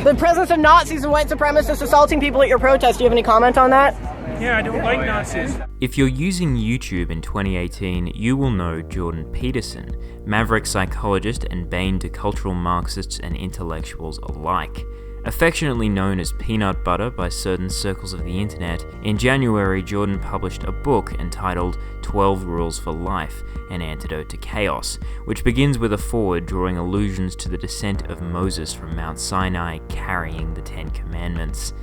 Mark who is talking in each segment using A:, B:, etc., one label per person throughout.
A: The presence of Nazis and white supremacists assaulting people at your protest. Do you have any comment on that?
B: Yeah, I don't like Nazis.
C: If you're using YouTube in 2018, you will know Jordan Peterson, maverick psychologist and bane to cultural Marxists and intellectuals alike. Affectionately known as peanut butter by certain circles of the internet, in January Jordan published a book entitled 12 Rules for Life, An Antidote to Chaos, which begins with a foreword drawing allusions to the descent of Moses from Mount Sinai carrying the Ten Commandments.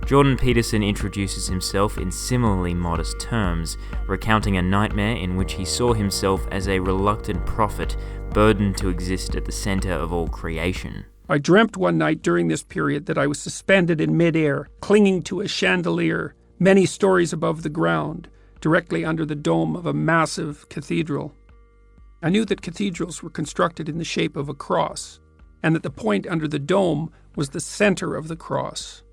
C: Jordan Peterson introduces himself in similarly modest terms, recounting a nightmare in which he saw himself as a reluctant prophet burdened to exist at the center of all creation.
D: I dreamt one night during this period that I was suspended in midair, clinging to a chandelier, many stories above the ground, directly under the dome of a massive cathedral. I knew that cathedrals were constructed in the shape of a cross, and that the point under the dome was the center of the cross.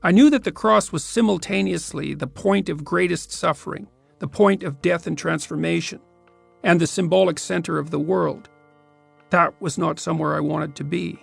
D: I knew that the cross was simultaneously the point of greatest suffering, the point of death and transformation, and the symbolic center of the world. That was not somewhere I wanted to be.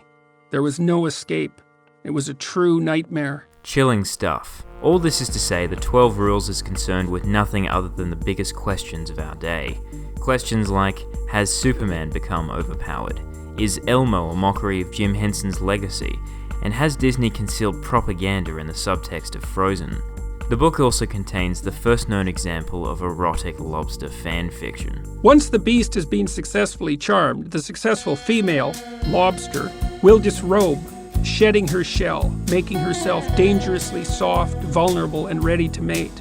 D: There was no escape. It was a true nightmare.
C: Chilling stuff. All this is to say that 12 Rules is concerned with nothing other than the biggest questions of our day. Questions like, has Superman become overpowered? Is Elmo a mockery of Jim Henson's legacy? And has Disney concealed propaganda in the subtext of Frozen? The book also contains the first known example of erotic lobster fan fiction.
D: Once the beast has been successfully charmed, the successful female, lobster, will disrobe, shedding her shell, making herself dangerously soft, vulnerable, and ready to mate.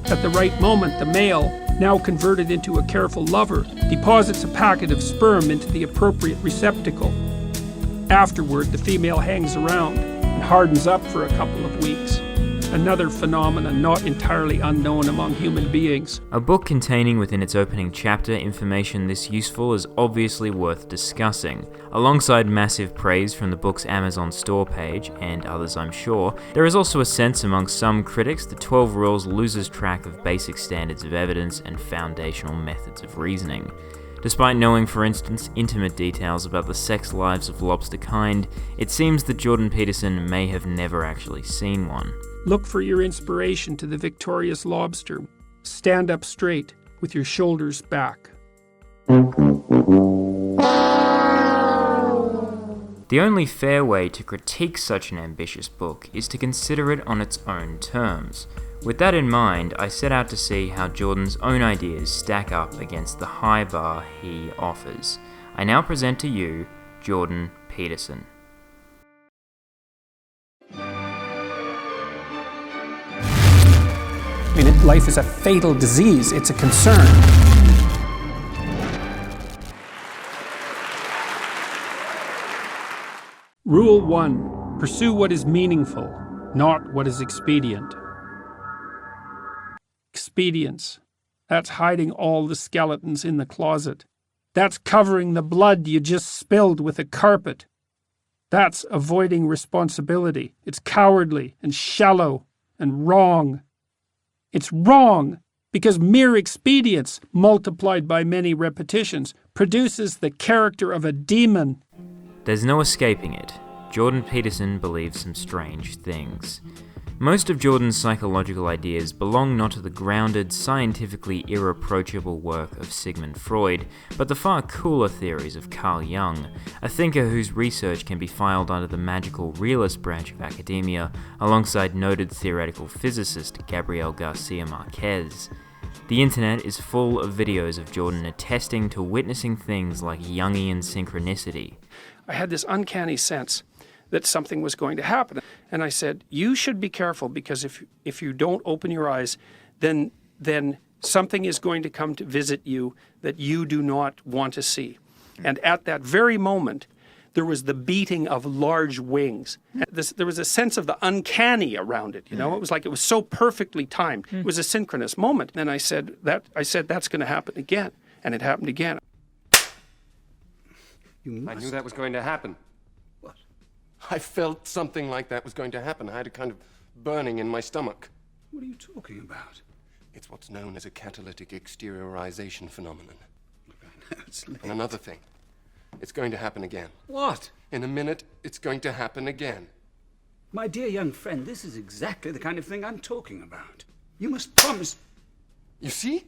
D: At the right moment, the male, now converted into a careful lover, deposits a packet of sperm into the appropriate receptacle. Afterward, the female hangs around and hardens up for a couple of weeks. Another phenomenon not entirely unknown among human beings.
C: A book containing within its opening chapter information this useful is obviously worth discussing. Alongside massive praise from the book's Amazon store page, and others I'm sure, there is also a sense among some critics that 12 Rules loses track of basic standards of evidence and foundational methods of reasoning. Despite knowing, for instance, intimate details about the sex lives of lobster kind, it seems that Jordan Peterson may have never actually seen one.
D: Look for your inspiration to the victorious lobster. Stand up straight, with your shoulders back.
C: The only fair way to critique such an ambitious book is to consider it on its own terms. With that in mind, I set out to see how Jordan's own ideas stack up against the high bar he offers. I now present to you, Jordan Peterson.
E: I mean, life is a fatal disease. It's a concern.
D: Rule 1. Pursue what is meaningful, not what is expedient. Expedience. That's hiding all the skeletons in the closet. That's covering the blood you just spilled with a carpet. That's avoiding responsibility. It's cowardly and shallow and wrong. It's wrong because mere expedience, multiplied by many repetitions, produces the character of a demon.
C: There's no escaping it. Jordan Peterson believes some strange things. Most of Jordan's psychological ideas belong not to the grounded, scientifically irreproachable work of Sigmund Freud, but the far cooler theories of Carl Jung, a thinker whose research can be filed under the magical realist branch of academia, alongside noted theoretical physicist Gabriel Garcia Marquez. The internet is full of videos of Jordan attesting to witnessing things like Jungian synchronicity.
D: I had this uncanny sense that something was going to happen. And I said, you should be careful because if you don't open your eyes, then something is going to come to visit you that you do not want to see. And at that very moment, there was the beating of large wings. There was a sense of the uncanny around it, you know? It was like it was so perfectly timed. It was a synchronous moment. And I said, that's going to happen again. And it happened again.
F: I knew that was going to happen. I felt something like that was going to happen. I had a kind of burning in my stomach.
G: What are you talking about?
F: It's what's known as a catalytic exteriorization phenomenon.
G: Look, I know it's late.
F: And another thing. it's going to happen again.
G: What?
F: In a minute, it's going to happen again.
G: My dear young friend, this is exactly the kind of thing I'm talking about. You must promise.
F: You see?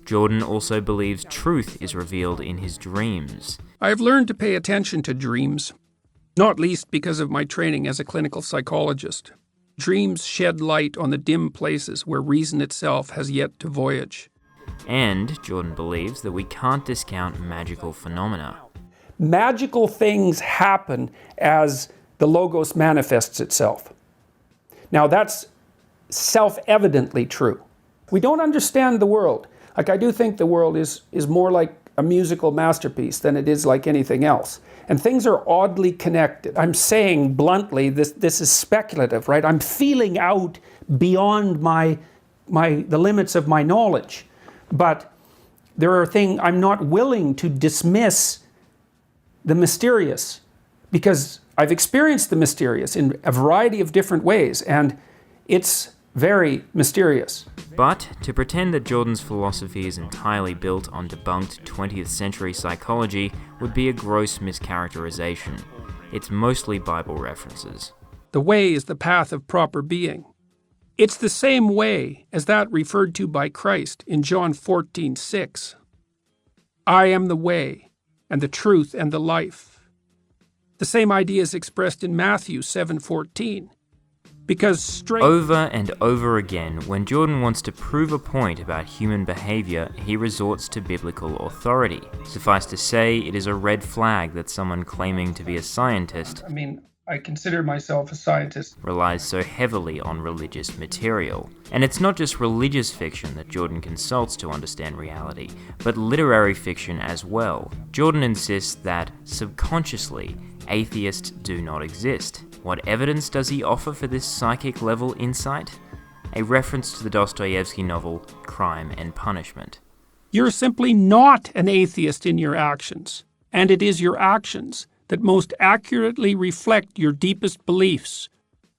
C: Jordan also believes truth is revealed in his dreams.
D: I have learned to pay attention to dreams, not least because of my training as a clinical psychologist. Dreams shed light on the dim places where reason itself has yet to voyage.
C: And Jordan believes that we can't discount magical phenomena.
E: Magical things happen as the Logos manifests itself. Now that's self-evidently true. We don't understand the world. Like, I do think the world is more like a musical masterpiece than it is like anything else. And things are oddly connected. I'm saying bluntly, this is speculative, right? I'm feeling out beyond the limits of my knowledge. But there are things I'm not willing to dismiss the mysterious, because I've experienced the mysterious in a variety of different ways, and it's very mysterious.
C: But to pretend that Jordan's philosophy is entirely built on debunked 20th century psychology would be a gross mischaracterization. It's mostly Bible references.
D: The way is the path of proper being. It's the same way as that referred to by Christ in John 14:6. I am the way, and the truth, and the life. The same idea is expressed in Matthew 7:14. Because straight...
C: Over and over again, when Jordan wants to prove a point about human behavior, he resorts to biblical authority. Suffice to say, it is a red flag that someone claiming to be a scientist
D: I consider myself a scientist.
C: relies so heavily on religious material. And it's not just religious fiction that Jordan consults to understand reality, but literary fiction as well. Jordan insists that, subconsciously, atheists do not exist. What evidence does he offer for this psychic-level insight? A reference to the Dostoevsky novel Crime and Punishment.
D: You're simply not an atheist in your actions, and it is your actions that most accurately reflect your deepest beliefs.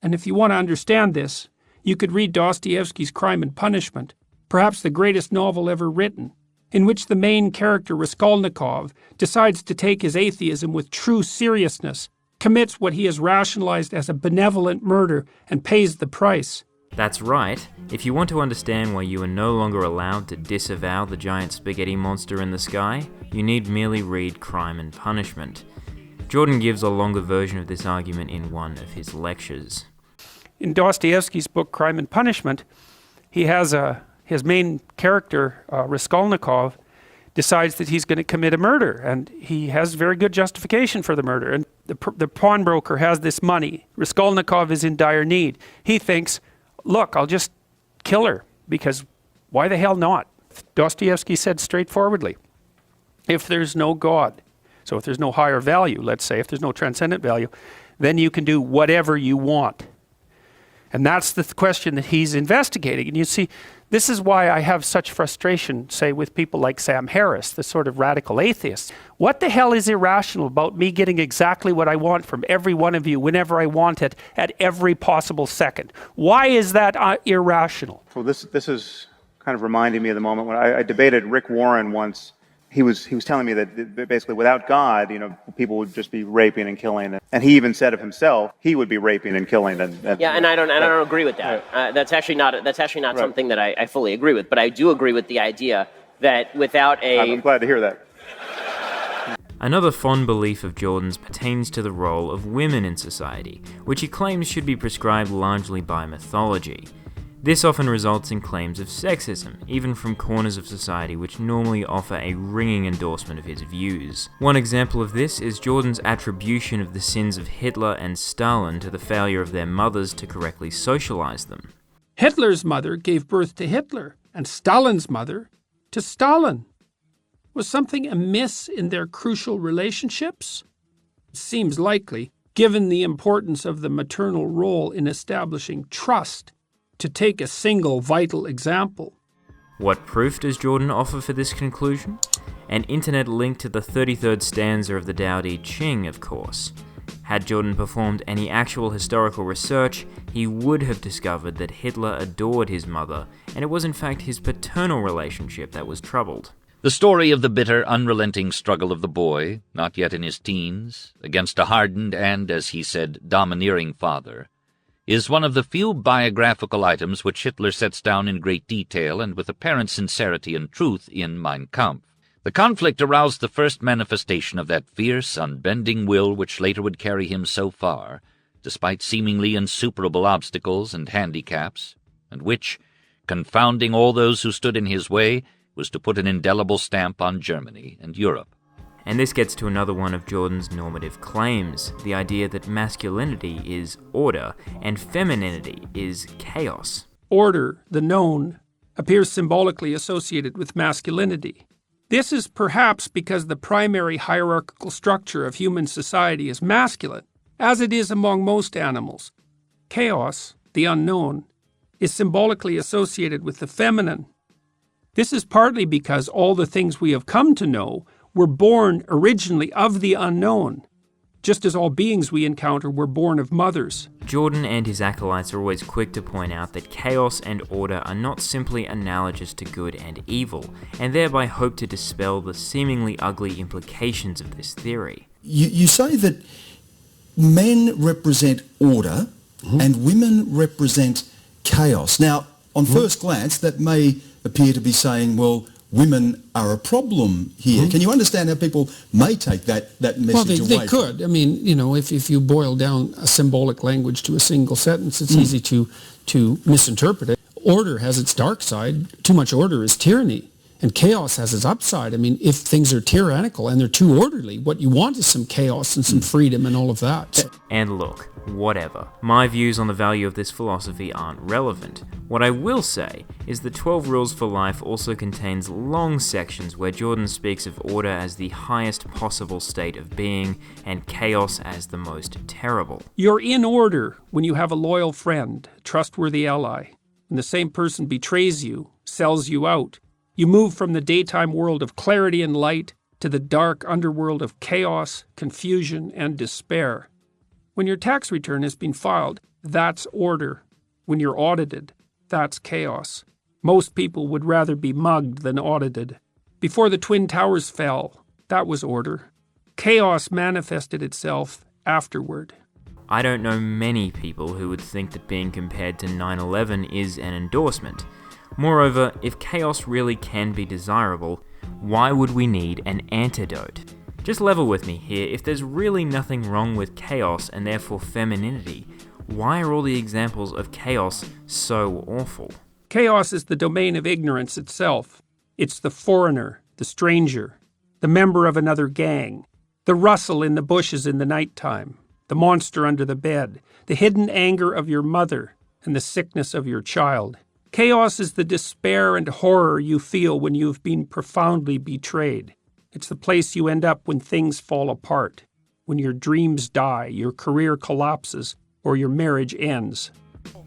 D: And if you want to understand this, you could read Dostoevsky's Crime and Punishment, perhaps the greatest novel ever written, in which the main character, Raskolnikov, decides to take his atheism with true seriousness, commits what he has rationalized as a benevolent murder, and pays the price.
C: That's right. If you want to understand why you are no longer allowed to disavow the giant spaghetti monster in the sky, you need merely read Crime and Punishment. Jordan gives a longer version of this argument in one of his lectures.
D: In Dostoevsky's book Crime and Punishment, he has his main character, Raskolnikov, decides that he's going to commit a murder, and he has very good justification for the murder. And the pawnbroker has this money. Raskolnikov is in dire need. He thinks, look, I'll just kill her, because why the hell not? Dostoevsky said straightforwardly, if there's no God, so if there's no higher value, let's say, if there's no transcendent value, then you can do whatever you want. And that's the question that he's investigating. And you see, this is why I have such frustration, say, with people like Sam Harris, the sort of radical atheists. What the hell is irrational about me getting exactly what I want from every one of you whenever I want it at every possible second? Why is that irrational?
H: Well, this is kind of reminding me of the moment when I debated Rick Warren once. He was telling me that basically without God, people would just be raping and killing. And he even said of himself, he would be raping and killing.
I: Yeah, and I don't agree with that. That's actually not right. Something that I fully agree with. But I do agree with the idea that without
H: I'm glad to hear that.
C: Another fond belief of Jordan's pertains to the role of women in society, which he claims should be prescribed largely by mythology. This often results in claims of sexism, even from corners of society which normally offer a ringing endorsement of his views. One example of this is Jordan's attribution of the sins of Hitler and Stalin to the failure of their mothers to correctly socialize them.
D: Hitler's mother gave birth to Hitler, and Stalin's mother to Stalin. Was something amiss in their crucial relationships? It seems likely, given the importance of the maternal role in establishing trust, to take a single vital example.
C: What proof does Jordan offer for this conclusion? An internet link to the 33rd stanza of the Tao Te Ching, of course. Had Jordan performed any actual historical research, he would have discovered that Hitler adored his mother, and it was in fact his paternal relationship that was troubled.
J: The story of the bitter, unrelenting struggle of the boy, not yet in his teens, against a hardened and, as he said, domineering father, is one of the few biographical items which Hitler sets down in great detail and with apparent sincerity and truth in Mein Kampf. The conflict aroused the first manifestation of that fierce, unbending will which later would carry him so far, despite seemingly insuperable obstacles and handicaps, and which, confounding all those who stood in his way, was to put an indelible stamp on Germany and Europe.
C: And this gets to another one of Jordan's normative claims, the idea that masculinity is order and femininity is chaos.
D: Order, the known, appears symbolically associated with masculinity. This is perhaps because the primary hierarchical structure of human society is masculine, as it is among most animals. Chaos, the unknown, is symbolically associated with the feminine. This is partly because all the things we have come to know were born originally of the unknown, just as all beings we encounter were born of mothers.
C: Jordan and his acolytes are always quick to point out that chaos and order are not simply analogous to good and evil, and thereby hope to dispel the seemingly ugly implications of this theory.
K: You say that men represent order and women represent chaos. Now, on first glance, that may appear to be saying, well, women are a problem here. Can you understand how people may take that message away?
E: Well, they could. I mean, you know, if you boil down a symbolic language to a single sentence, it's easy to misinterpret it. Order has its dark side. Too much order is tyranny. And chaos has its upside. I mean, if things are tyrannical and they're too orderly, what you want is some chaos and some freedom and all of that.
C: And look, whatever. My views on the value of this philosophy aren't relevant. What I will say is that 12 Rules for Life also contains long sections where Jordan speaks of order as the highest possible state of being and chaos as the most terrible.
D: You're in order when you have a loyal friend, a trustworthy ally. When the same person betrays you, sells you out, you move from the daytime world of clarity and light to the dark underworld of chaos, confusion, and despair. When your tax return has been filed, that's order. When you're audited, that's chaos. Most people would rather be mugged than audited. Before the Twin Towers fell, that was order. Chaos manifested itself afterward.
C: I don't know many people who would think that being compared to 9/11 is an endorsement. Moreover, if chaos really can be desirable, why would we need an antidote? Just level with me here, if there's really nothing wrong with chaos and therefore femininity, why are all the examples of chaos so awful?
D: Chaos is the domain of ignorance itself. It's the foreigner, the stranger, the member of another gang, the rustle in the bushes in the nighttime, the monster under the bed, the hidden anger of your mother, and the sickness of your child. Chaos is the despair and horror you feel when you've been profoundly betrayed. It's the place you end up when things fall apart, when your dreams die, your career collapses, or your marriage ends.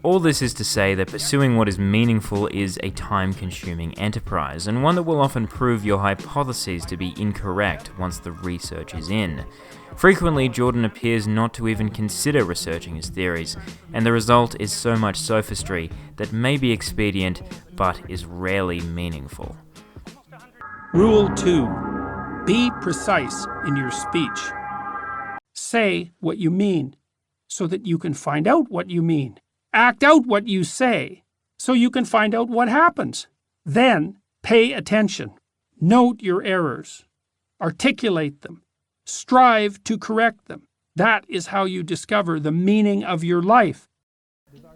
C: All this is to say that pursuing what is meaningful is a time-consuming enterprise, and one that will often prove your hypotheses to be incorrect once the research is in. Frequently, Jordan appears not to even consider researching his theories, and the result is so much sophistry that may be expedient, but is rarely meaningful.
D: Rule 2. Be precise in your speech. Say what you mean, so that you can find out what you mean. Act out what you say, so you can find out what happens. Then, pay attention. Note your errors. Articulate them. Strive to correct them. That is how you discover the meaning of your life.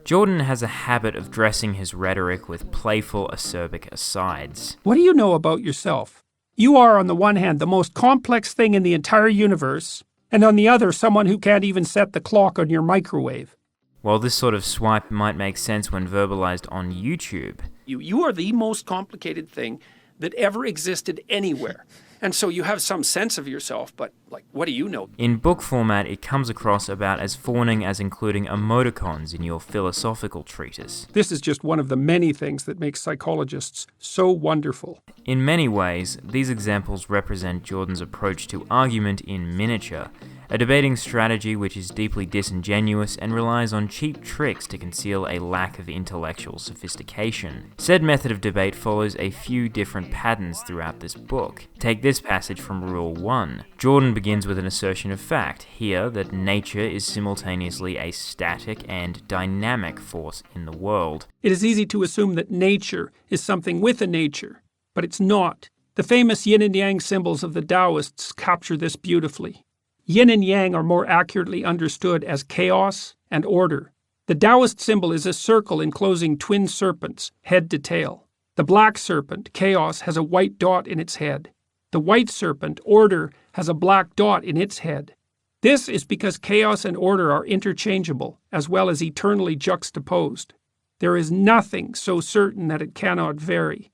C: Jordan has a habit of dressing his rhetoric with playful, acerbic asides.
D: What do you know about yourself? You are, on the one hand, the most complex thing in the entire universe, and on the other, someone who can't even set the clock on your microwave.
C: While this sort of swipe might make sense when verbalized on YouTube,
E: You are the most complicated thing that ever existed anywhere. And so you have some sense of yourself, but, what do you know?
C: in book format it comes across about as fawning as including emoticons in your philosophical treatise.
D: This is just one of the many things that make psychologists so wonderful.
C: In many ways, these examples represent Jordan's approach to argument in miniature, a debating strategy which is deeply disingenuous and relies on cheap tricks to conceal a lack of intellectual sophistication. Said method of debate follows a few different patterns throughout this book. Take this passage from Rule 1. Jordan begins with an assertion of fact, here that nature is simultaneously a static and dynamic force in the world.
D: It is easy to assume that nature is something with a nature, but it's not. The famous yin and yang symbols of the Taoists capture this beautifully. Yin and yang are more accurately understood as chaos and order. The Taoist symbol is a circle enclosing twin serpents, head to tail. The black serpent, chaos, has a white dot in its head. The white serpent, order, has a black dot in its head. This is because chaos and order are interchangeable, as well as eternally juxtaposed. There is nothing so certain that it cannot vary.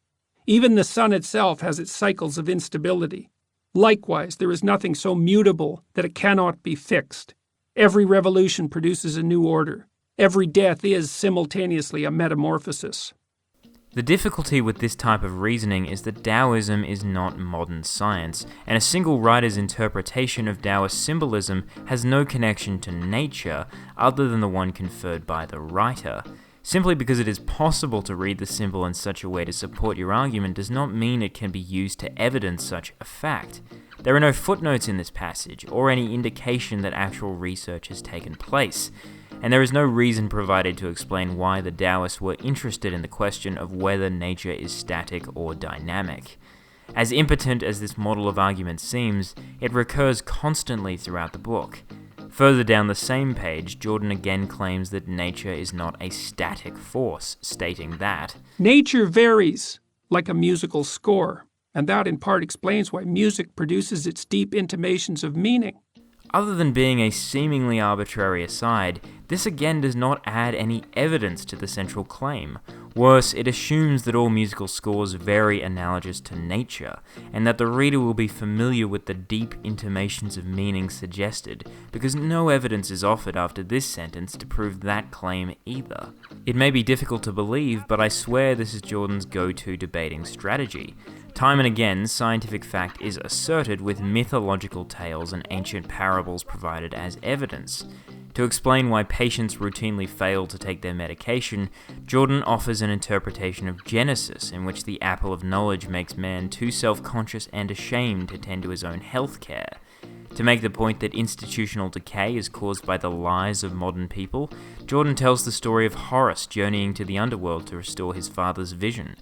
D: Even the sun itself has its cycles of instability. Likewise, there is nothing so mutable that it cannot be fixed. Every revolution produces a new order. Every death is simultaneously a metamorphosis.
C: The difficulty with this type of reasoning is that Taoism is not modern science, and a single writer's interpretation of Taoist symbolism has no connection to nature other than the one conferred by the writer. Simply because it is possible to read the symbol in such a way to support your argument does not mean it can be used to evidence such a fact. There are no footnotes in this passage, or any indication that actual research has taken place, and there is no reason provided to explain why the Taoists were interested in the question of whether nature is static or dynamic. As impotent as this model of argument seems, it recurs constantly throughout the book. Further down the same page, Jordan again claims that nature is not a static force, stating that
D: nature varies, like a musical score, and that in part explains why music produces its deep intimations of meaning.
C: Other than being a seemingly arbitrary aside, this again does not add any evidence to the central claim. Worse, it assumes that all musical scores vary analogous to nature, and that the reader will be familiar with the deep intimations of meaning suggested, because no evidence is offered after this sentence to prove that claim either. It may be difficult to believe, but I swear this is Jordan's go-to debating strategy. Time and again, scientific fact is asserted with mythological tales and ancient parables provided as evidence. To explain why patients routinely fail to take their medication, Jordan offers an interpretation of Genesis in which the apple of knowledge makes man too self-conscious and ashamed to tend to his own health care. To make the point that institutional decay is caused by the lies of modern people, Jordan tells the story of Horace journeying to the underworld to restore his father's vision.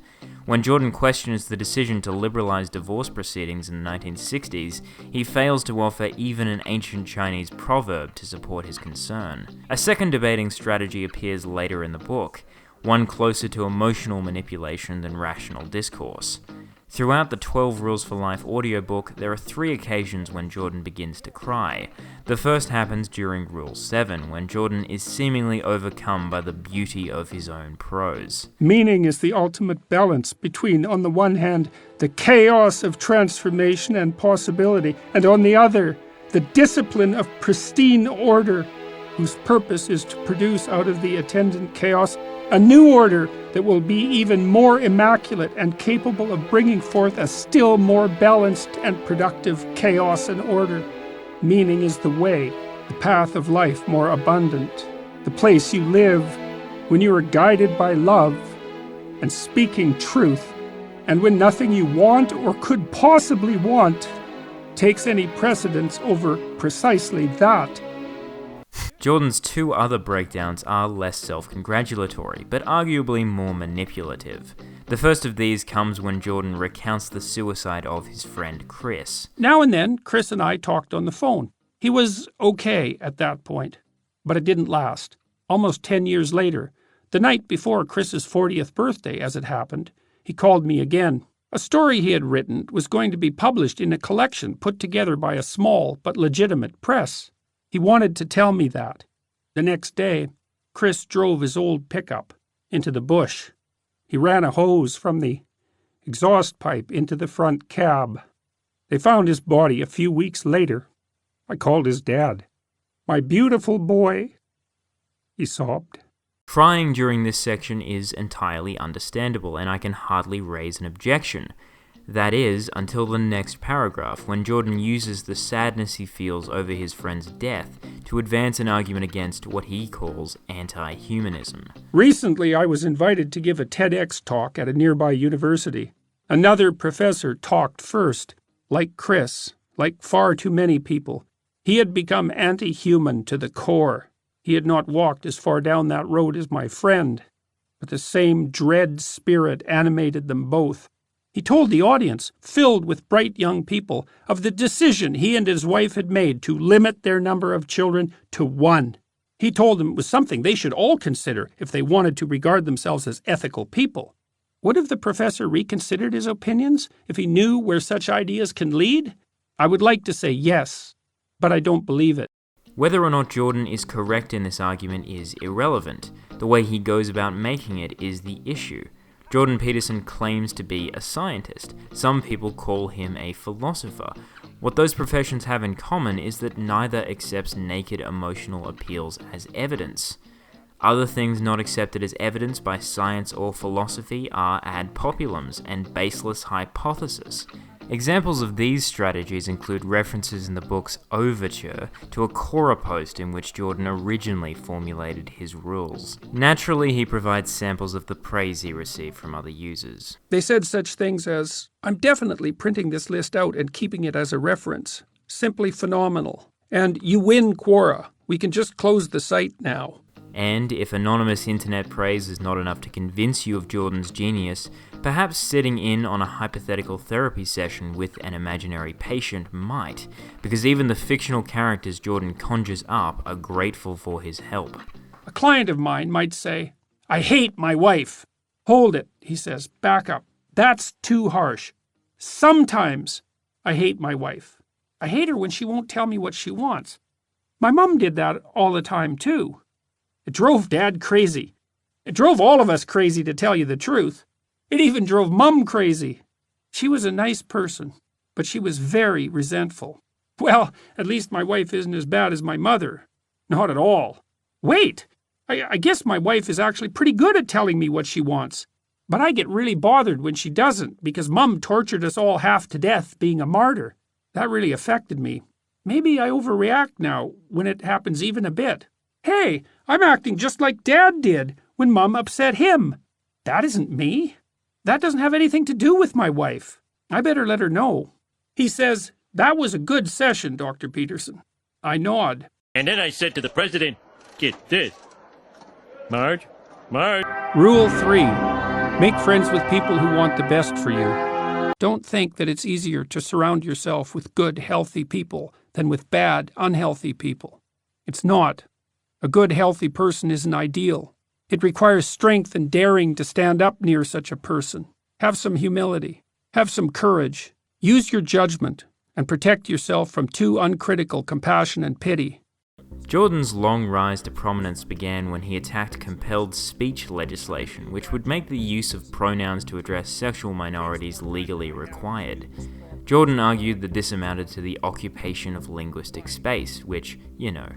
C: When Jordan questions the decision to liberalize divorce proceedings in the 1960s, he fails to offer even an ancient Chinese proverb to support his concern. A second debating strategy appears later in the book, one closer to emotional manipulation than rational discourse. Throughout the 12 Rules for Life audiobook, there are 3 occasions when Jordan begins to cry. The first happens during Rule 7, when Jordan is seemingly overcome by the beauty of his own prose.
D: Meaning is the ultimate balance between, on the one hand, the chaos of transformation and possibility, and on the other, the discipline of pristine order, whose purpose is to produce out of the attendant chaos a new order that will be even more immaculate and capable of bringing forth a still more balanced and productive chaos and order. Meaning is the way, the path of life more abundant, the place you live when you are guided by love and speaking truth, and when nothing you want or could possibly want takes any precedence over precisely that.
C: Jordan's 2 other breakdowns are less self-congratulatory, but arguably more manipulative. The first of these comes when Jordan recounts the suicide of his friend Chris.
D: Now and then, Chris and I talked on the phone. He was okay at that point, but it didn't last. Almost 10 years later, the night before Chris's 40th birthday, as it happened, he called me again. A story he had written was going to be published in a collection put together by a small but legitimate press. He wanted to tell me that. The next day, Chris drove his old pickup into the bush. He ran a hose from the exhaust pipe into the front cab. They found his body a few weeks later. I called his dad. "My beautiful boy," he sobbed.
C: Crying during this section is entirely understandable, and I can hardly raise an objection. That is, until the next paragraph, when Jordan uses the sadness he feels over his friend's death to advance an argument against what he calls anti-humanism.
D: Recently, I was invited to give a TEDx talk at a nearby university. Another professor talked first. Like Chris, like far too many people, he had become anti-human to the core. He had not walked as far down that road as my friend, but the same dread spirit animated them both. He told the audience, filled with bright young people, of the decision he and his wife had made to limit their number of children to 1. He told them it was something they should all consider if they wanted to regard themselves as ethical people. Would have the professor reconsidered his opinions if he knew where such ideas can lead? I would like to say yes, but I don't believe it.
C: Whether or not Jordan is correct in this argument is irrelevant. The way he goes about making it is the issue. Jordan Peterson claims to be a scientist. Some people call him a philosopher. What those professions have in common is that neither accepts naked emotional appeals as evidence. Other things not accepted as evidence by science or philosophy are ad populums and baseless hypothesis. Examples of these strategies include references in the book's overture to a Quora post in which Jordan originally formulated his rules. Naturally, he provides samples of the praise he received from other users.
D: They said such things as, "I'm definitely printing this list out and keeping it as a reference. Simply phenomenal. And you win, Quora. We can just close the site now."
C: And if anonymous internet praise is not enough to convince you of Jordan's genius, perhaps sitting in on a hypothetical therapy session with an imaginary patient might, because even the fictional characters Jordan conjures up are grateful for his help.
D: A client of mine might say, "I hate my wife." "Hold it," he says, "back up. That's too harsh. Sometimes I hate my wife. I hate her when she won't tell me what she wants. My mom did that all the time, too. It drove Dad crazy. It drove all of us crazy, to tell you the truth. It even drove Mum crazy. She was a nice person, but she was very resentful. Well, at least my wife isn't as bad as my mother. Not at all. Wait! I guess my wife is actually pretty good at telling me what she wants. But I get really bothered when she doesn't, because Mum tortured us all half to death being a martyr. That really affected me. Maybe I overreact now when it happens even a bit. Hey, I'm acting just like Dad did when Mum upset him. That isn't me. That doesn't have anything to do with my wife. I better let her know." He says, "That was a good session, Dr. Peterson." I nod.
B: And then I said to the president, "Get this. Marge.
D: Rule 3. Make friends with people who want the best for you. Don't think that it's easier to surround yourself with good, healthy people than with bad, unhealthy people. It's not. A good, healthy person isn't ideal. It requires strength and daring to stand up near such a person. Have some humility. Have some courage. Use your judgment and protect yourself from too uncritical compassion and pity.
C: Jordan's long rise to prominence began when he attacked compelled speech legislation, which would make the use of pronouns to address sexual minorities legally required. Jordan argued that this amounted to the occupation of linguistic space, which,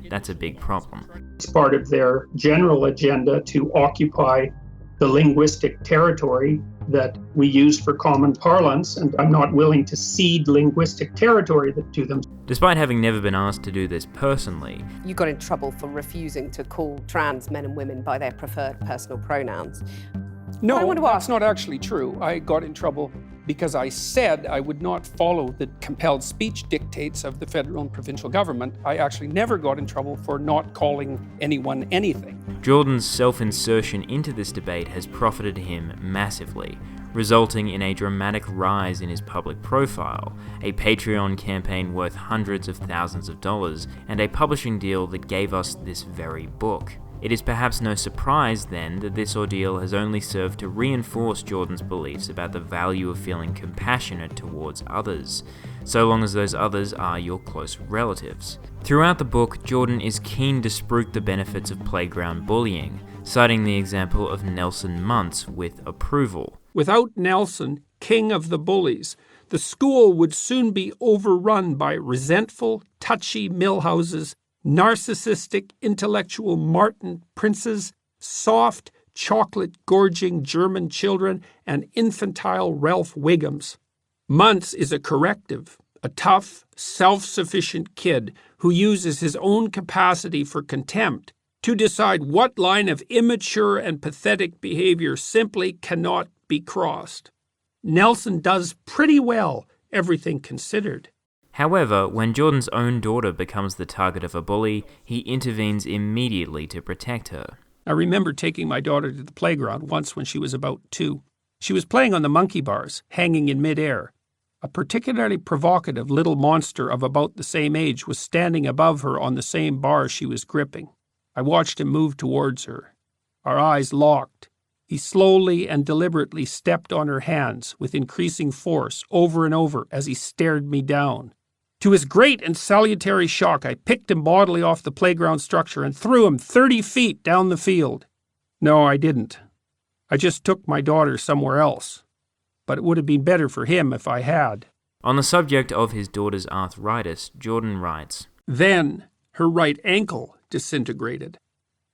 C: that's a big problem.
D: It's part of their general agenda to occupy the linguistic territory that we use for common parlance, and I'm not willing to cede linguistic territory to them.
C: Despite having never been asked to do this personally,
L: You got in trouble for refusing to call trans men and women by their preferred personal pronouns.
E: No, that's not actually true. I got in trouble because I said I would not follow the compelled speech dictates of the federal and provincial government. I actually never got in trouble for not calling anyone anything.
C: Jordan's self-insertion into this debate has profited him massively, resulting in a dramatic rise in his public profile, a Patreon campaign worth hundreds of thousands of dollars, and a publishing deal that gave us this very book. It is perhaps no surprise, then, that this ordeal has only served to reinforce Jordan's beliefs about the value of feeling compassionate towards others, so long as those others are your close relatives. Throughout the book, Jordan is keen to spruik the benefits of playground bullying, citing the example of Nelson Muntz with approval.
D: Without Nelson, king of the bullies, the school would soon be overrun by resentful, touchy Millhouses, narcissistic, intellectual Martin princes, soft, chocolate-gorging German children, and infantile Ralph Wiggums. Muntz is a corrective, a tough, self-sufficient kid who uses his own capacity for contempt to decide what line of immature and pathetic behavior simply cannot be crossed. Nelson does pretty well, everything considered.
C: However, when Jordan's own daughter becomes the target of a bully, he intervenes immediately to protect her.
D: I remember taking my daughter to the playground once when she was about 2. She was playing on the monkey bars, hanging in midair. A particularly provocative little monster of about the same age was standing above her on the same bar she was gripping. I watched him move towards her. Our eyes locked. He slowly and deliberately stepped on her hands with increasing force over and over as he stared me down. To his great and salutary shock, I picked him bodily off the playground structure and threw him 30 feet down the field. No, I didn't. I just took my daughter somewhere else. But it would have been better for him if I had.
C: On the subject of his daughter's arthritis, Jordan writes,
D: Then her right ankle disintegrated.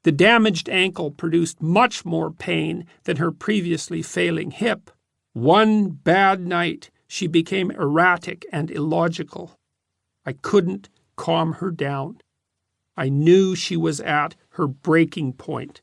D: The damaged ankle produced much more pain than her previously failing hip. One bad night, she became erratic and illogical. I couldn't calm her down. I knew she was at her breaking point.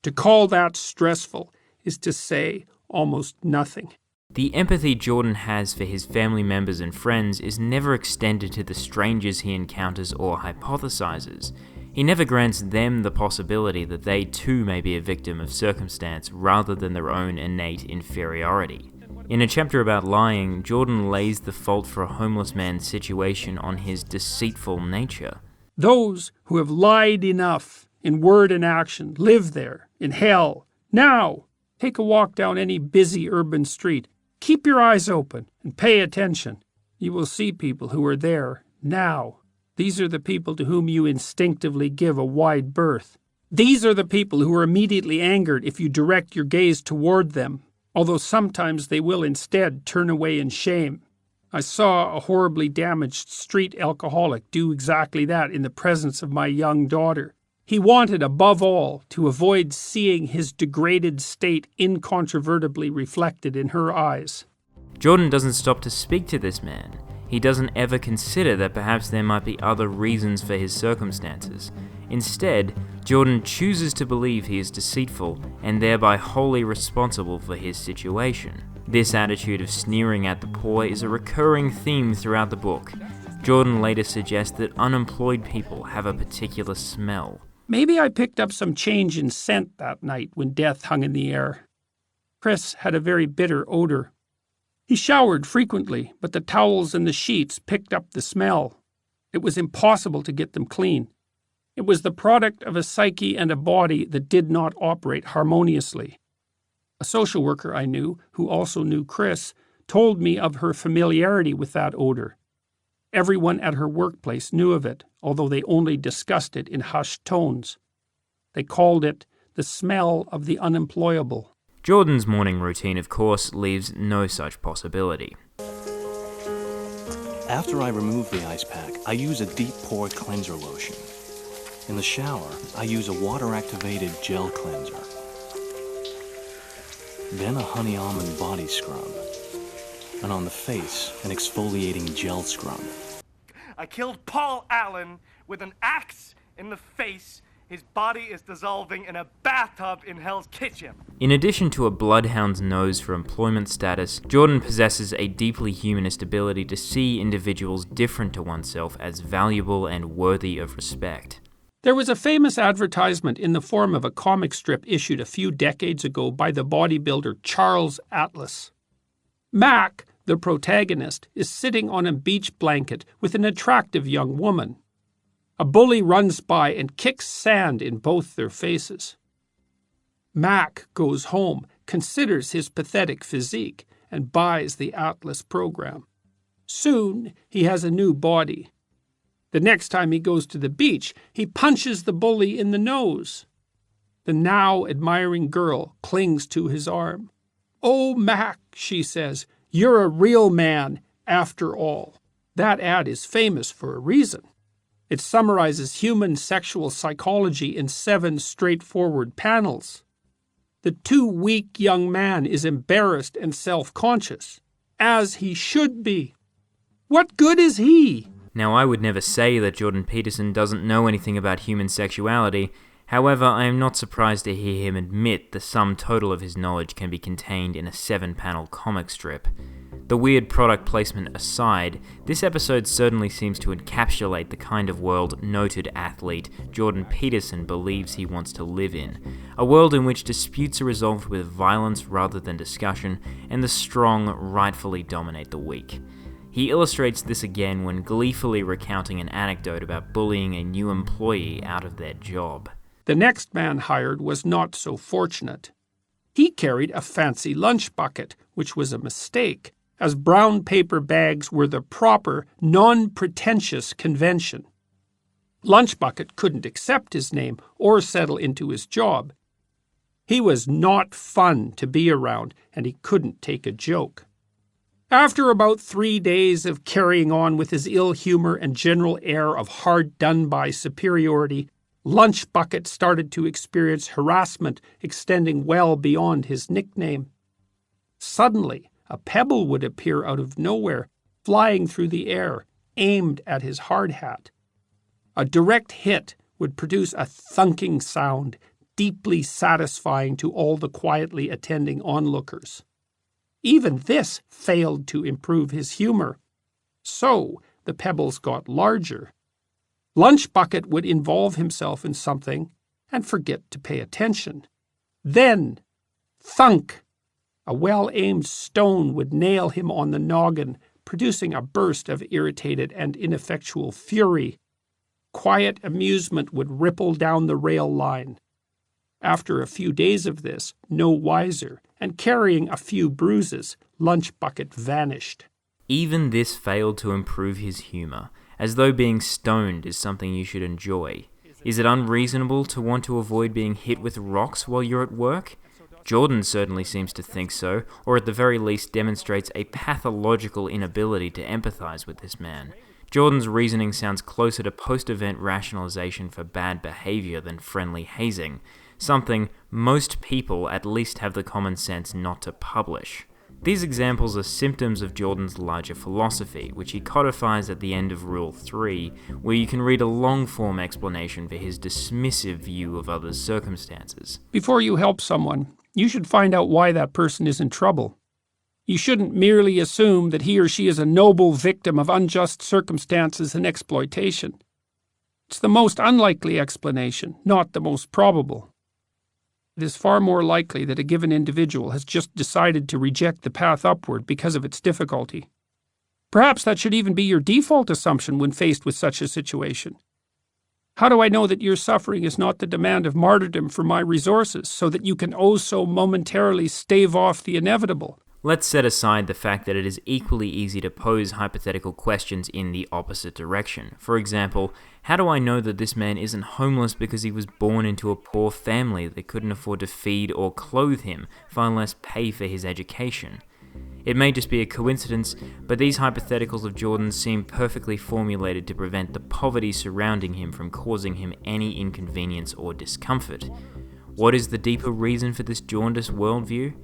D: To call that stressful is to say almost nothing.
C: The empathy Jordan has for his family members and friends is never extended to the strangers he encounters or hypothesizes. He never grants them the possibility that they too may be a victim of circumstance rather than their own innate inferiority. In a chapter about lying, Jordan lays the fault for a homeless man's situation on his deceitful nature.
D: Those who have lied enough in word and action live there, in hell. Now, take a walk down any busy urban street. Keep your eyes open and pay attention. You will see people who are there now. These are the people to whom you instinctively give a wide berth. These are the people who are immediately angered if you direct your gaze toward them, although sometimes they will instead turn away in shame. I saw a horribly damaged street alcoholic do exactly that in the presence of my young daughter. He wanted, above all, to avoid seeing his degraded state incontrovertibly reflected in her eyes.
C: Jordan doesn't stop to speak to this man. He doesn't ever consider that perhaps there might be other reasons for his circumstances. Instead, Jordan chooses to believe he is deceitful and thereby wholly responsible for his situation. This attitude of sneering at the poor is a recurring theme throughout the book. Jordan later suggests that unemployed people have a particular smell.
D: Maybe I picked up some change in scent that night when death hung in the air. Chris had a very bitter odor. He showered frequently, but the towels and the sheets picked up the smell. It was impossible to get them clean. It was the product of a psyche and a body that did not operate harmoniously. A social worker I knew, who also knew Chris, told me of her familiarity with that odor. Everyone at her workplace knew of it, although they only discussed it in hushed tones. They called it the smell of the unemployable.
C: Jordan's morning routine, of course, leaves no such possibility.
M: After I remove the ice pack, I use a deep pore cleanser lotion. In the shower, I use a water-activated gel cleanser. Then a honey almond body scrub. And on the face, an exfoliating gel scrub.
N: I killed Paul Allen with an axe in the face. His body is dissolving in a bathtub in Hell's Kitchen.
C: In addition to a bloodhound's nose for employment status, Jordan possesses a deeply humanist ability to see individuals different to oneself as valuable and worthy of respect.
D: There was a famous advertisement in the form of a comic strip issued a few decades ago by the bodybuilder Charles Atlas. Mac, the protagonist, is sitting on a beach blanket with an attractive young woman. A bully runs by and kicks sand in both their faces. Mac goes home, considers his pathetic physique, and buys the Atlas program. Soon, he has a new body. The next time he goes to the beach, he punches the bully in the nose. The now admiring girl clings to his arm. "Oh, Mac," she says, "you're a real man, after all." That ad is famous for a reason. It summarizes human sexual psychology in 7 straightforward panels. The too weak young man is embarrassed and self-conscious. as he should be. What good is he?
C: Now, I would never say that Jordan Peterson doesn't know anything about human sexuality. However, I am not surprised to hear him admit the sum total of his knowledge can be contained in a 7-panel comic strip. The weird product placement aside, this episode certainly seems to encapsulate the kind of world noted athlete Jordan Peterson believes he wants to live in. A world in which disputes are resolved with violence rather than discussion, and the strong rightfully dominate the weak. He illustrates this again when gleefully recounting an anecdote about bullying a new employee out of their job.
D: The next man hired was not so fortunate. He carried a fancy lunch bucket, which was a mistake, as brown paper bags were the proper, non-pretentious convention. Lunch Bucket couldn't accept his name or settle into his job. He was not fun to be around, and he couldn't take a joke. After about 3 days of carrying on with his ill humor and general air of hard-done-by superiority, Lunch Bucket started to experience harassment extending well beyond his nickname. Suddenly, a pebble would appear out of nowhere, flying through the air, aimed at his hard hat. A direct hit would produce a thunking sound, deeply satisfying to all the quietly attending onlookers. Even this failed to improve his humor. So the pebbles got larger. Lunch Bucket would involve himself in something and forget to pay attention. Then, thunk! A well-aimed stone would nail him on the noggin, producing a burst of irritated and ineffectual fury. Quiet amusement would ripple down the rail line. After a few days of this, no wiser, and carrying a few bruises, Lunch Bucket vanished.
C: Even this failed to improve his humor, as though being stoned is something you should enjoy. Is it unreasonable to want to avoid being hit with rocks while you're at work? Jordan certainly seems to think so, or at the very least demonstrates a pathological inability to empathize with this man. Jordan's reasoning sounds closer to post-event rationalization for bad behavior than friendly hazing, something most people at least have the common sense not to publish. These examples are symptoms of Jordan's larger philosophy, which he codifies at the end of Rule 3, where you can read a long-form explanation for his dismissive view of others' circumstances.
D: Before you help someone, you should find out why that person is in trouble. You shouldn't merely assume that he or she is a noble victim of unjust circumstances and exploitation. It's the most unlikely explanation, not the most probable. It is far more likely that a given individual has just decided to reject the path upward because of its difficulty. Perhaps that should even be your default assumption when faced with such a situation. How do I know that your suffering is not the demand of martyrdom for my resources, so that you can so momentarily stave off the inevitable?
C: Let's set aside the fact that it is equally easy to pose hypothetical questions in the opposite direction. For example, how do I know that this man isn't homeless because he was born into a poor family that couldn't afford to feed or clothe him, far less pay for his education? It may just be a coincidence, but these hypotheticals of Jordan's seem perfectly formulated to prevent the poverty surrounding him from causing him any inconvenience or discomfort. What is the deeper reason for this jaundiced worldview?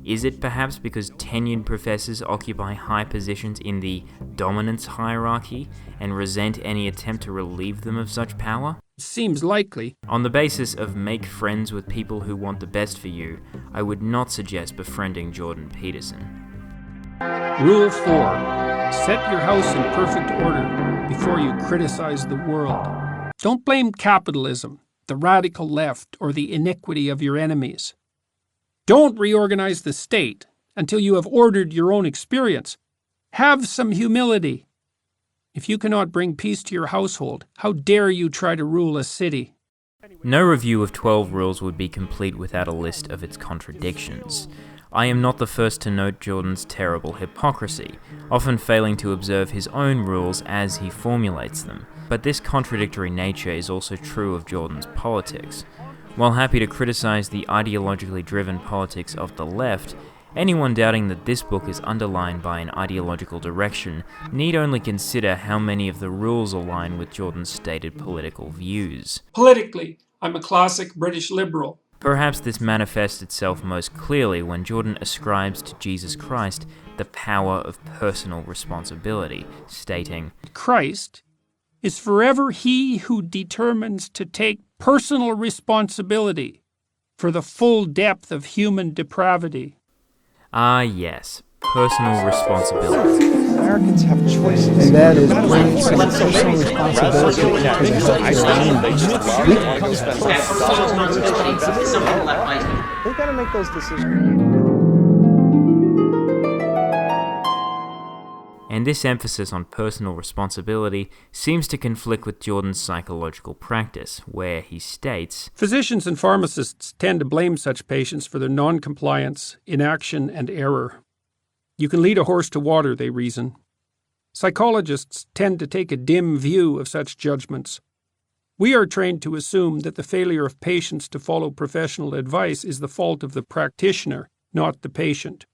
C: Is it perhaps because tenured professors occupy high positions in the dominance hierarchy and resent any attempt to relieve them of such power?
D: Seems likely.
C: On the basis of make friends with people who want the best for you, I would not suggest befriending Jordan Peterson.
D: Rule 4. Set your house in perfect order before you criticize the world. Don't blame capitalism, the radical left, or the iniquity of your enemies. Don't reorganize the state until you have ordered your own experience. Have some humility. If you cannot bring peace to your household, how dare you try to rule a city?
C: No review of 12 Rules would be complete without a list of its contradictions. I am not the first to note Jordan's terrible hypocrisy, often failing to observe his own rules as he formulates them. But this contradictory nature is also true of Jordan's politics. While happy to criticize the ideologically driven politics of the left, anyone doubting that this book is underlined by an ideological direction need only consider how many of the rules align with Jordan's stated political views.
D: Politically, I'm a classic British liberal.
C: Perhaps this manifests itself most clearly when Jordan ascribes to Jesus Christ the power of personal responsibility, stating,
D: Christ is forever he who determines to take personal responsibility for the full depth of human depravity.
C: Ah yes, personal responsibility.
O: Americans have choices. And that is personal responsibility. They've got to make those decisions.
C: And this emphasis on personal responsibility seems to conflict with Jordan's psychological practice, where he states,
D: Physicians and pharmacists tend to blame such patients for their non-compliance, inaction, and error. You can lead a horse to water, they reason. Psychologists tend to take a dim view of such judgments. We are trained to assume that the failure of patients to follow professional advice is the fault of the practitioner, not the patient.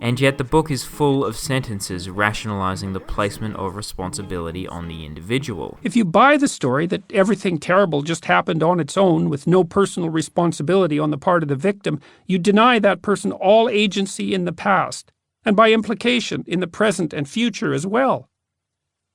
C: And yet the book is full of sentences rationalizing the placement of responsibility on the individual.
D: If you buy the story that everything terrible just happened on its own with no personal responsibility on the part of the victim, you deny that person all agency in the past, and by implication in the present and future as well.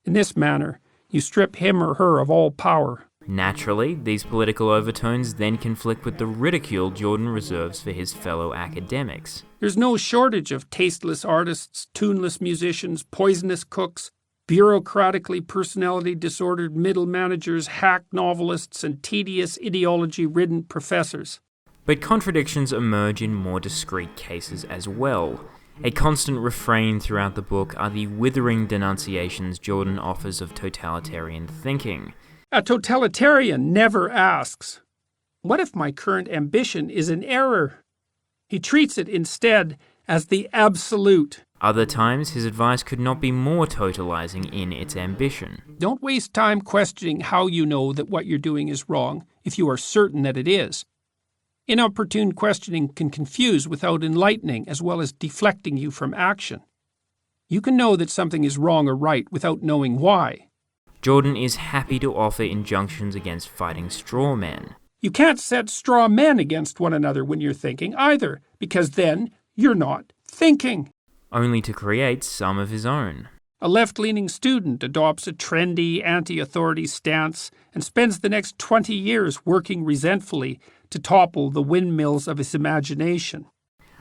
D: In this manner, you strip him or her of all power.
C: Naturally, these political overtones then conflict with the ridicule Jordan reserves for his fellow academics.
D: There's no shortage of tasteless artists, tuneless musicians, poisonous cooks, bureaucratically personality-disordered middle managers, hack novelists, and tedious ideology-ridden professors.
C: But contradictions emerge in more discrete cases as well. A constant refrain throughout the book are the withering denunciations Jordan offers of totalitarian thinking.
D: A totalitarian never asks, what if my current ambition is an error? He treats it instead as the absolute.
C: Other times, his advice could not be more totalizing in its ambition.
D: Don't waste time questioning how you know that what you're doing is wrong if you are certain that it is. Inopportune questioning can confuse without enlightening as well as deflecting you from action. You can know that something is wrong or right without knowing why.
C: Jordan is happy to offer injunctions against fighting straw men.
D: You can't set straw men against one another when you're thinking either, because then you're not thinking.
C: Only to create some of his own.
D: A left-leaning student adopts a trendy, anti-authority stance and spends the next 20 years working resentfully to topple the windmills of his imagination.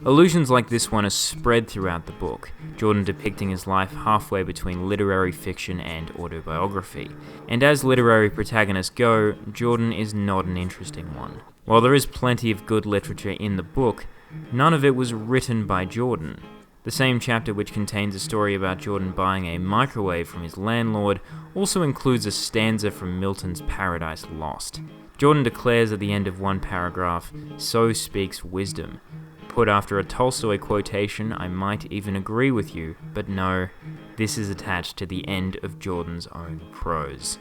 C: Allusions like this one are spread throughout the book, Jordan depicting his life halfway between literary fiction and autobiography. And as literary protagonists go, Jordan is not an interesting one. While there is plenty of good literature in the book, none of it was written by Jordan. The same chapter, which contains a story about Jordan buying a microwave from his landlord, also includes a stanza from Milton's Paradise Lost. Jordan declares at the end of one paragraph, "So speaks wisdom." Put after a Tolstoy quotation, I might even agree with you, but no, this is attached to the end of Jordan's own prose.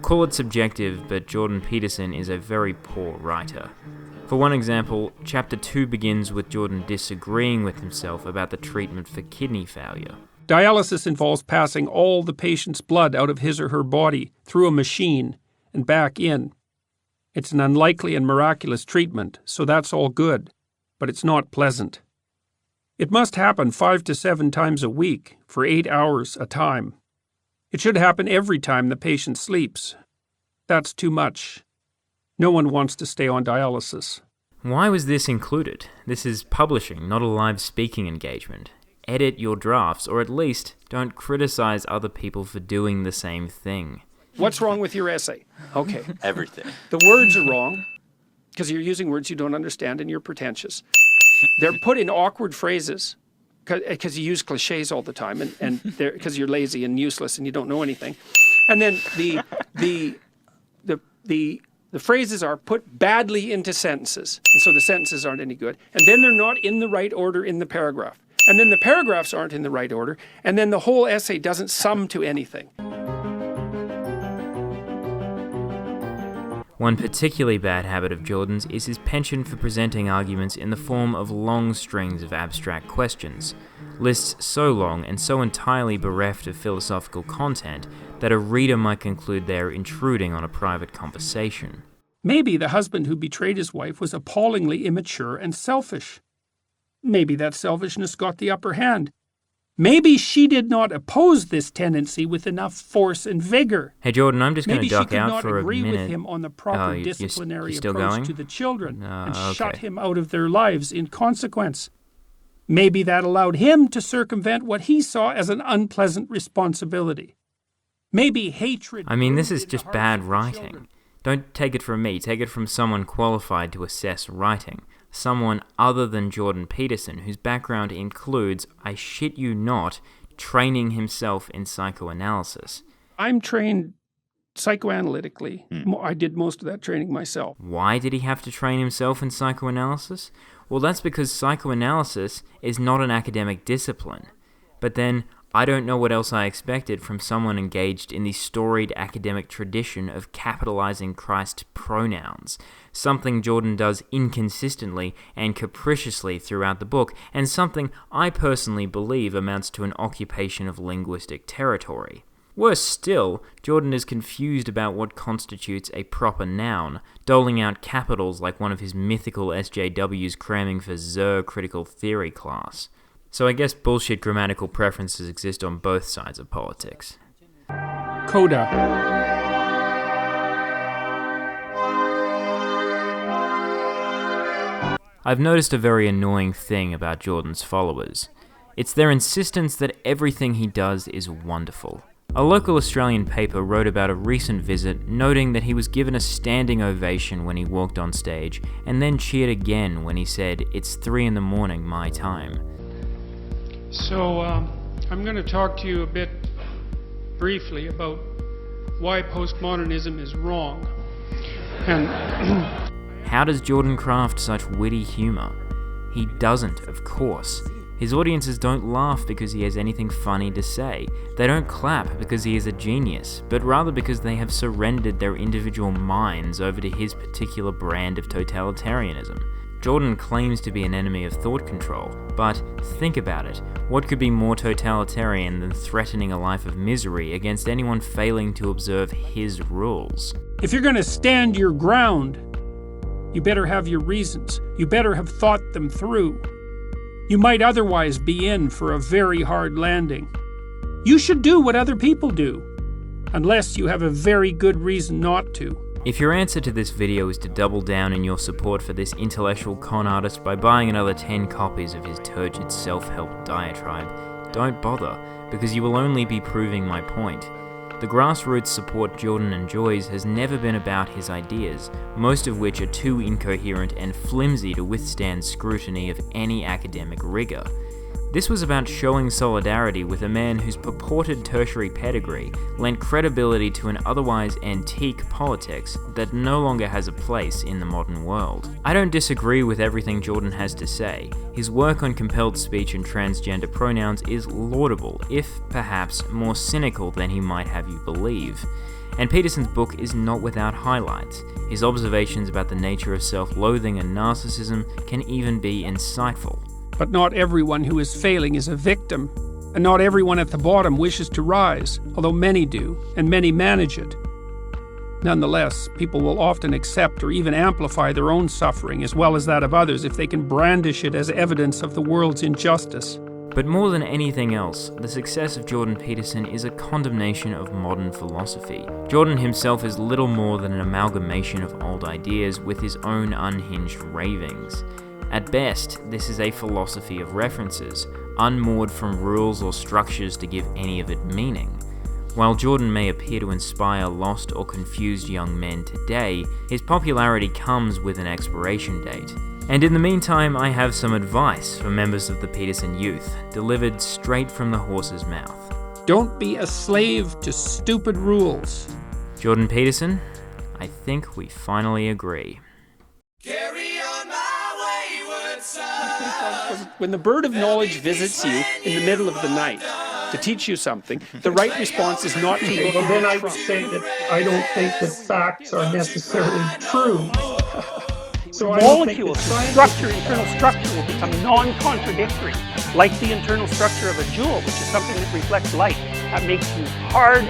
C: Call it subjective, but Jordan Peterson is a very poor writer. For one example, chapter 2 begins with Jordan disagreeing with himself about the treatment for kidney failure.
D: Dialysis involves passing all the patient's blood out of his or her body through a machine and back in. It's an unlikely and miraculous treatment, so that's all good. But it's not pleasant. It must happen 5 to 7 times a week for 8 hours a time. It should happen every time the patient sleeps. That's too much. No one wants to stay on dialysis.
C: Why was this included? This is publishing, not a live speaking engagement. Edit your drafts, or at least don't criticize other people for doing the same thing.
D: What's wrong with your essay? Okay.
P: Everything.
D: The words are wrong, because you're using words you don't understand and you're pretentious. They're put in awkward phrases because you use cliches all the time and because you're lazy and useless and you don't know anything. And then the phrases are put badly into sentences, and so the sentences aren't any good. And then they're not in the right order in the paragraph. And then the paragraphs aren't in the right order, and then the whole essay doesn't sum to anything.
C: One particularly bad habit of Jordan's is his penchant for presenting arguments in the form of long strings of abstract questions, lists so long and so entirely bereft of philosophical content that a reader might conclude they are intruding on a private conversation.
D: Maybe the husband who betrayed his wife was appallingly immature and selfish. Maybe that selfishness got the upper hand. Maybe she did not oppose this tendency with enough force and vigor.
C: Hey Jordan, I'm just going to duck out for a
D: Maybe she could not agree
C: minute.
D: with him on the proper disciplinary
C: you're still
D: approach
C: going?
D: to the children and
C: Okay.
D: shut him out of their lives in consequence. Maybe that allowed him to circumvent what he saw as an unpleasant responsibility. Maybe hatred...
C: I mean, this is just bad writing. Don't take it from me, take it from someone qualified to assess writing. Someone other than Jordan Peterson, whose background includes, I shit you not, training himself in psychoanalysis.
D: I'm trained psychoanalytically. I did most of that training myself.
C: Why did he have to train himself in psychoanalysis? Well, that's because psychoanalysis is not an academic discipline. But then, I don't know what else I expected from someone engaged in the storied academic tradition of capitalizing Christ pronouns, something Jordan does inconsistently and capriciously throughout the book, and something I personally believe amounts to an occupation of linguistic territory. Worse still, Jordan is confused about what constitutes a proper noun, doling out capitals like one of his mythical SJWs cramming for Zer critical theory class. So I guess bullshit grammatical preferences exist on both sides of politics.
D: Coda.
C: I've noticed a very annoying thing about Jordan's followers. It's their insistence that everything he does is wonderful. A local Australian paper wrote about a recent visit, noting that he was given a standing ovation when he walked on stage, and then cheered again when he said, "It's 3 a.m. my time."
D: So, I'm going to talk to you a bit briefly about why postmodernism is wrong. And
C: how does Jordan craft such witty humor? He doesn't, of course. His audiences don't laugh because he has anything funny to say. They don't clap because he is a genius, but rather because they have surrendered their individual minds over to his particular brand of totalitarianism. Jordan claims to be an enemy of thought control, but think about it. What could be more totalitarian than threatening a life of misery against anyone failing to observe his rules?
D: if you're going to stand your ground, you better have your reasons. You better have thought them through. You might otherwise be in for a very hard landing. You should do what other people do, unless you have a very good reason not to.
C: If your answer to this video is to double down in your support for this intellectual con artist by buying another 10 copies of his turgid self-help diatribe, don't bother, because you will only be proving my point. The grassroots support Jordan enjoys has never been about his ideas, most of which are too incoherent and flimsy to withstand scrutiny of any academic rigor. This was about showing solidarity with a man whose purported tertiary pedigree lent credibility to an otherwise antique politics that no longer has a place in the modern world. I don't disagree with everything Jordan has to say. His work on compelled speech and transgender pronouns is laudable, if perhaps more cynical than he might have you believe. And Peterson's book is not without highlights. His observations about the nature of self-loathing and narcissism can even be insightful.
D: But not everyone who is failing is a victim, and not everyone at the bottom wishes to rise, although many do, and many manage it. Nonetheless, people will often accept or even amplify their own suffering as well as that of others if they can brandish it as evidence of the world's injustice.
C: But more than anything else, the success of Jordan Peterson is a condemnation of modern philosophy. Jordan himself is little more than an amalgamation of old ideas with his own unhinged ravings. At best, this is a philosophy of references, unmoored from rules or structures to give any of it meaning. While Jordan may appear to inspire lost or confused young men today, his popularity comes with an expiration date. And in the meantime, I have some advice for members of the Peterson youth, delivered straight from the horse's mouth.
D: Don't be a slave to stupid rules.
C: Jordan Peterson, I think we finally agree.
E: When the bird of knowledge visits you in the middle of the night to teach you something, the right response is not to look.
D: Well, then I would say that I don't think that facts are necessarily true. So
E: Molecules, structure, internal structure will become non-contradictory, like the internal structure of a jewel, which is something that reflects light. That makes you hard